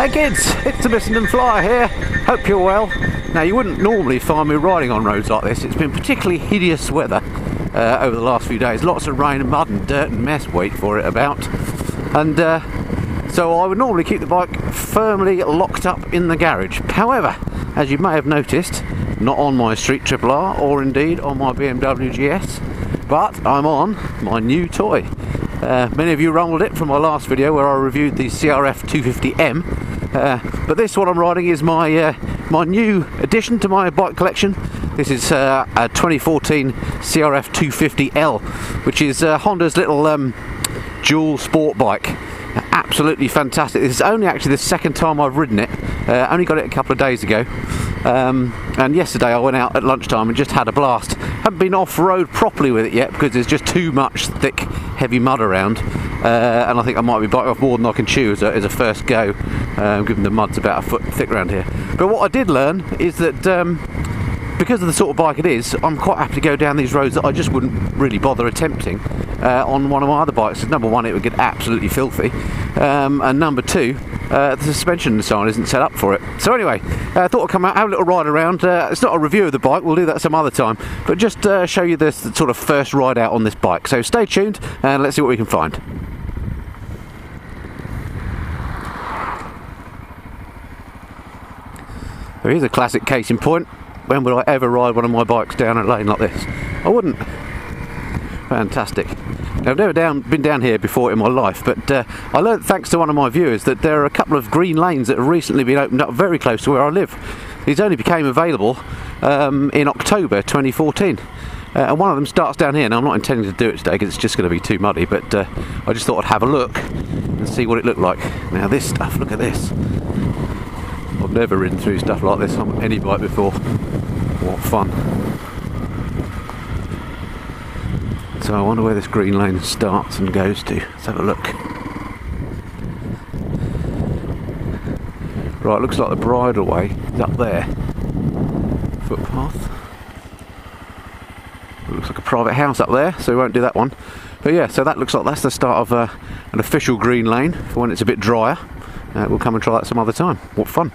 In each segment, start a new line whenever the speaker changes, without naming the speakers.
Hey kids, it's the Missenden Flyer here. Hope you're well. Now, you wouldn't normally find me riding on roads like this. It's been particularly hideous weather over the last few days. Lots of rain and mud and dirt and mess, wait for it, about. And so I would normally keep the bike firmly locked up in the garage. However, as you may have noticed, not on my Street Triple R or indeed on my BMW GS, but I'm on my new toy. Many of you rumbled it from my last video where I reviewed the CRF250M, but this one I'm riding is my my new addition to my bike collection. This is a 2014 CRF250L, which is Honda's little dual sport bike. Absolutely fantastic. This is only actually the second time I've ridden it. Only got it a couple of days ago, and yesterday I went out at lunchtime and just had a blast. Haven't been off-road properly with it yet because there's just too much thick, heavy mud around, and I think I might be biting off more than I can chew as a first go, given the mud's about a foot thick around here. But what I did learn is that because of the sort of bike it is, I'm quite happy to go down these roads that I just wouldn't really bother attempting on one of my other bikes. Number one, it would get absolutely filthy, and number two, the suspension and so on isn't set up for it. So anyway, I thought I'd come out, have a little ride around. It's not a review of the bike, we'll do that some other time, but just show you the sort of first ride out on this bike. So stay tuned and let's see what we can find. So here's a classic case in point. When would I ever ride one of my bikes down a lane like this? I wouldn't. Fantastic. Now, I've never been down here before in my life, but I learned, thanks to one of my viewers, that there are a couple of green lanes that have recently been opened up very close to where I live. These only became available in October 2014. And one of them starts down here. Now, I'm not intending to do it today because it's just going to be too muddy, but I just thought I'd have a look and see what it looked like. Now, this stuff, look at this. I've never ridden through stuff like this on any bike before. What fun. So I wonder where this green lane starts and goes to. Let's have a look. Right, looks like the bridleway is up there. Footpath. It looks like a private house up there, so we won't do that one. But yeah, so that looks like that's the start of an official green lane for when it's a bit drier. We'll come and try that some other time. What fun.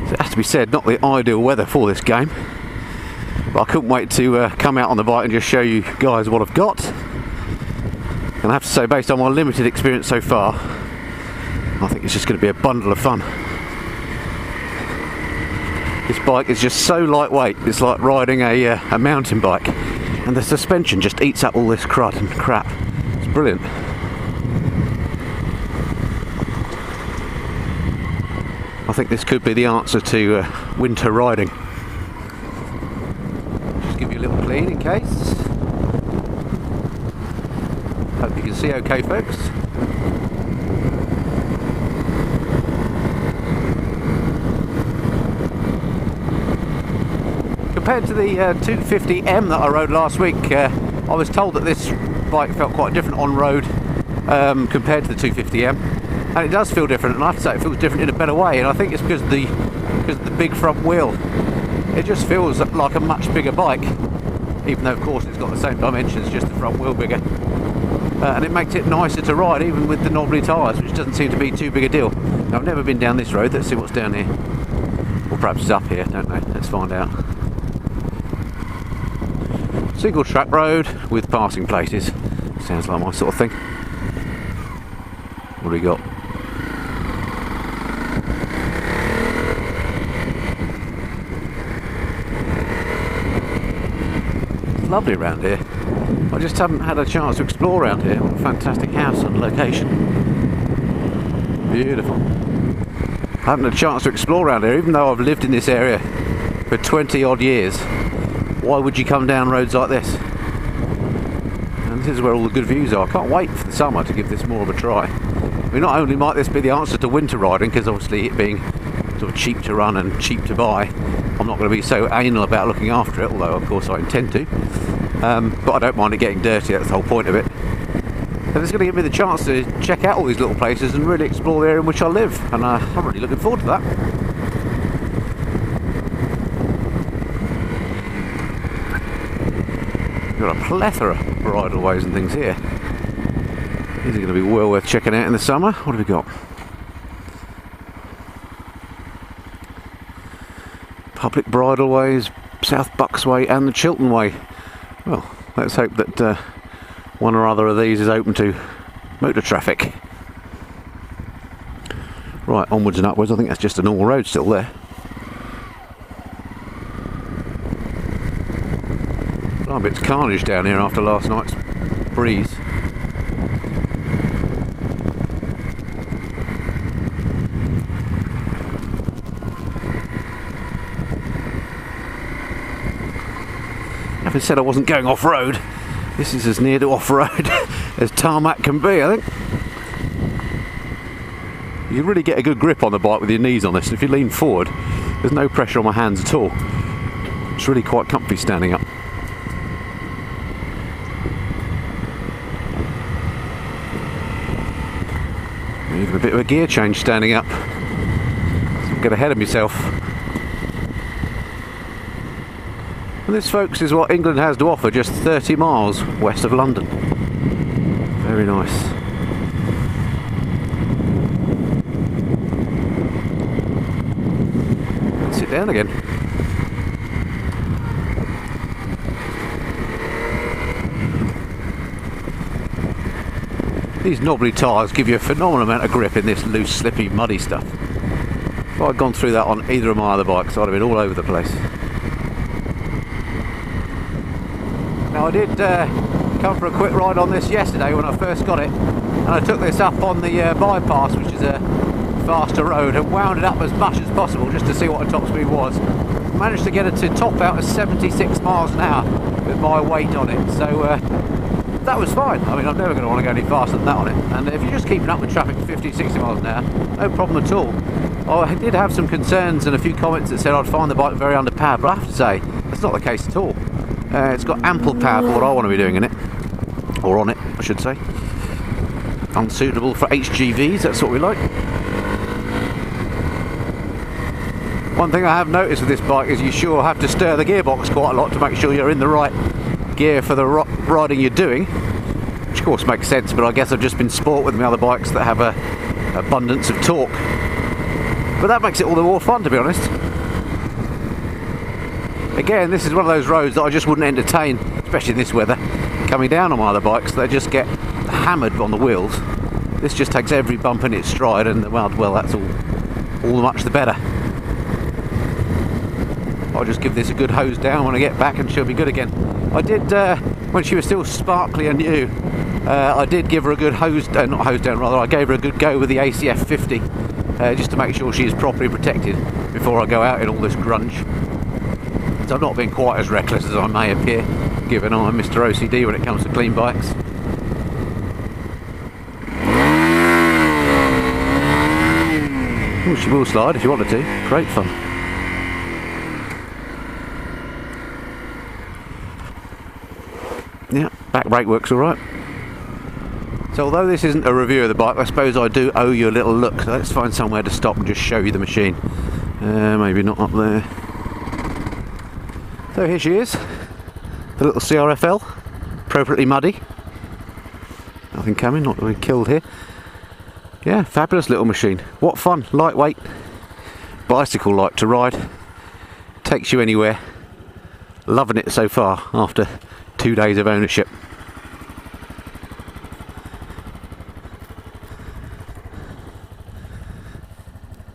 So it has to be said, not the ideal weather for this game. But I couldn't wait to come out on the bike and just show you guys what I've got. And I have to say, based on my limited experience so far, I think it's just going to be a bundle of fun. This bike is just so lightweight, it's like riding a mountain bike. And the suspension just eats up all this crud and crap. It's brilliant. I think this could be the answer to winter riding. Just give you a little clean in case. Hope you can see okay, folks. Compared to the 250M that I rode last week, I was told that this bike felt quite different on road compared to the 250M. And it does feel different, and I have to say it feels different in a better way, and I think it's because of the big front wheel. It just feels like a much bigger bike, even though of course it's got the same dimensions, just the front wheel bigger. And it makes it nicer to ride, even with the knobbly tyres, which doesn't seem to be too big a deal. Now, I've never been down this road. Let's see what's down here. Or perhaps it's up here, don't know. Let's find out. Single track road with passing places. Sounds like my sort of thing. What do we got? It's lovely around here. I just haven't had a chance to explore around here. What a fantastic house and location. Beautiful. I haven't had a chance to explore around here, even though I've lived in this area for 20 odd years. Why would you come down roads like this? And this is where all the good views are. I can't wait for the summer to give this more of a try. I mean, not only might this be the answer to winter riding, because obviously it being sort of cheap to run and cheap to buy, I'm not going to be so anal about looking after it, although of course I intend to. But I don't mind it getting dirty, that's the whole point of it. And it's going to give me the chance to check out all these little places and really explore the area in which I live, and I'm really looking forward to that. Got a plethora of bridleways and things here. These are going to be well worth checking out in the summer. What have we got? Public bridleways, South Bucks Way and the Chiltern Way. Well, let's hope that one or other of these is open to motor traffic. Right, onwards and upwards. I think that's just a normal road still there. Oh, a bit of carnage down here after last night's breeze. Having said I wasn't going off-road, this is as near to off-road as tarmac can be, I think. You can really get a good grip on the bike with your knees on this, and if you lean forward, there's no pressure on my hands at all. It's really quite comfy standing up. Even a bit of a gear change standing up. So get ahead of myself. And this, folks, is what England has to offer, just 30 miles west of London. Very nice. Sit down again. These knobbly tyres give you a phenomenal amount of grip in this loose, slippy, muddy stuff. If I'd gone through that on either of my other bikes, I'd have been all over the place. Now I did come for a quick ride on this yesterday when I first got it, and I took this up on the bypass, which is a faster road, and wound it up as much as possible just to see what the top speed was. Managed to get it to top out at 76 miles an hour with my weight on it, so that was fine. I mean, I'm never going to want to go any faster than that on it, and if you're just keeping up with traffic at 50, 60 miles an hour, no problem at all. I did have some concerns and a few comments that said I'd find the bike very underpowered, but I have to say that's not the case at all. It's got ample power for what I want to be doing in it, or on it I should say. Unsuitable for HGVs, that's what we like. One thing I have noticed with this bike is you sure have to stir the gearbox quite a lot to make sure you're in the right gear for the riding you're doing, which of course makes sense, but I guess I've just been sport with my other bikes that have a abundance of torque, but that makes it all the more fun, to be honest. Again, this is one of those roads that I just wouldn't entertain, especially in this weather, coming down on my other bikes. They just get hammered on the wheels. This just takes every bump in its stride, and well that's all the much the better. I'll just give this a good hose down when I get back and she'll be good again. I did, when she was still sparkly and new, I did give her a good hose, not hose down rather, I gave her a good go with the ACF50, just to make sure she is properly protected before I go out in all this grunge. So I'm not being quite as reckless as I may appear, given I'm Mr. OCD when it comes to clean bikes. Ooh, she will slide if you wanted to, great fun. Yeah, back brake works alright. So although this isn't a review of the bike, I suppose I do owe you a little look. So let's find somewhere to stop and just show you the machine. Maybe not up there. So here she is, the little CRF250L, appropriately muddy. Nothing coming, not really killed here. Yeah, fabulous little machine. What fun, lightweight, bicycle-like to ride. Takes you anywhere. Loving it so far after 2 days of ownership.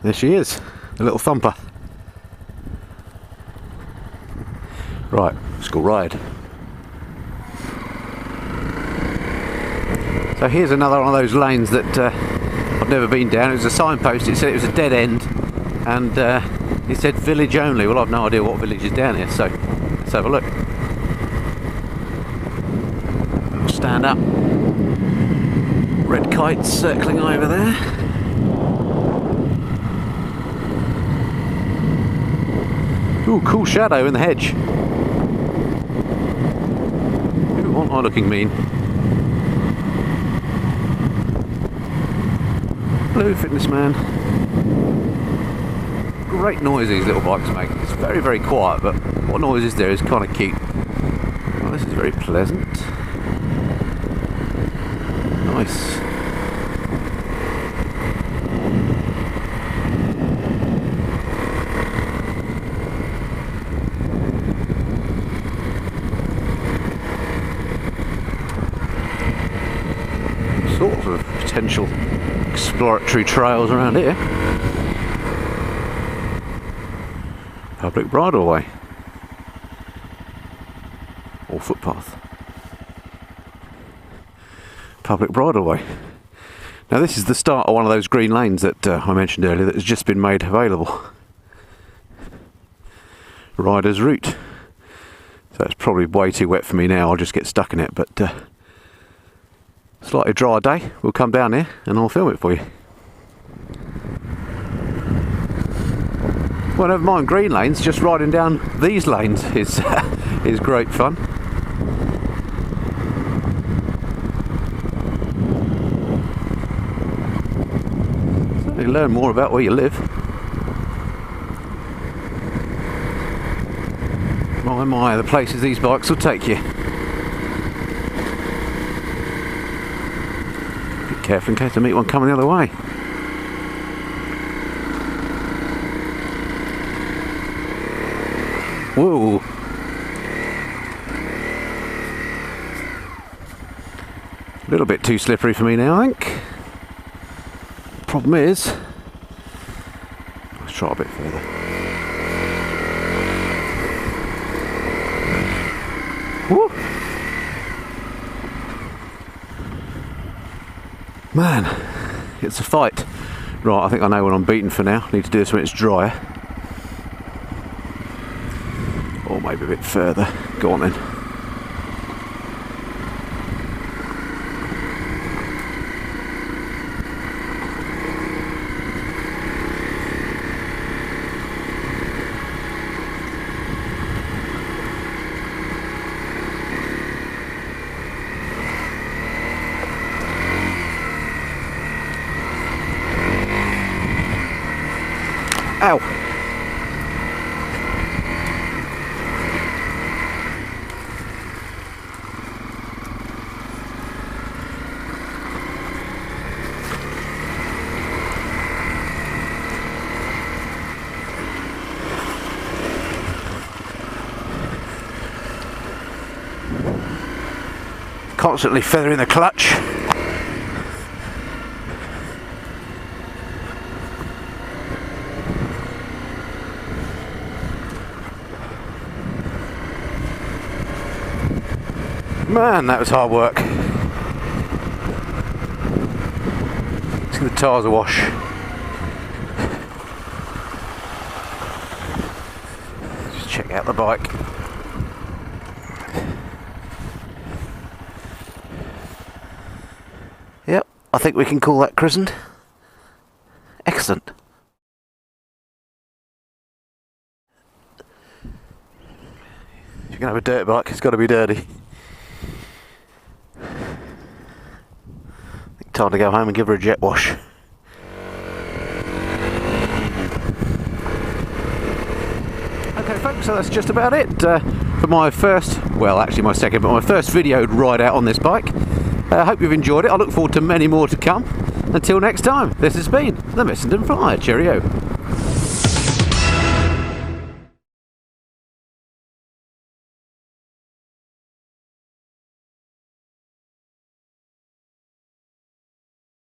There she is, the little thumper. Right, let's go ride. So here's another one of those lanes that I've never been down. It was a signpost, it said it was a dead end, and it said village only. Well, I've no idea what village is down here, so let's have a look. I'll stand up. Red kites circling over there. Ooh, cool shadow in the hedge. Ooh, aren't I looking mean? Hello, fitness man. Great noise these little bikes make. It's very, very quiet, but what noise is there is kind of cute. Oh, this is very pleasant. Nice. Sorts of potential exploratory trails around here. Public bridleway or footpath. Public bridleway. Now this is the start of one of those green lanes that I mentioned earlier that has just been made available. Rider's route. So it's probably way too wet for me now, I'll just get stuck in it, but slightly dry day, we'll come down here and I'll film it for you. Well, never mind green lanes, just riding down these lanes is is great fun. So you learn more about where you live. My, the places these bikes will take you. Be careful in case I meet one coming the other way. Whoa! A little bit too slippery for me now, I think. Problem is, let's try a bit further. Woo! Man, it's a fight. Right, I think I know when I'm beaten for now. Need to do this when it's drier. Or maybe a bit further. Go on then. Ow! Constantly feathering the clutch. Man, that was hard work. See the tyres awash. Just check out the bike. Yep, I think we can call that christened. Excellent. If you're going to have a dirt bike, it's got to be dirty. Time to go home and give her a jet wash. Okay folks, so that's just about it for my first, well actually my second, but my first videoed ride out on this bike. I hope you've enjoyed it. I look forward to many more to come. Until next time, this has been the Missenden Flyer. Cheerio.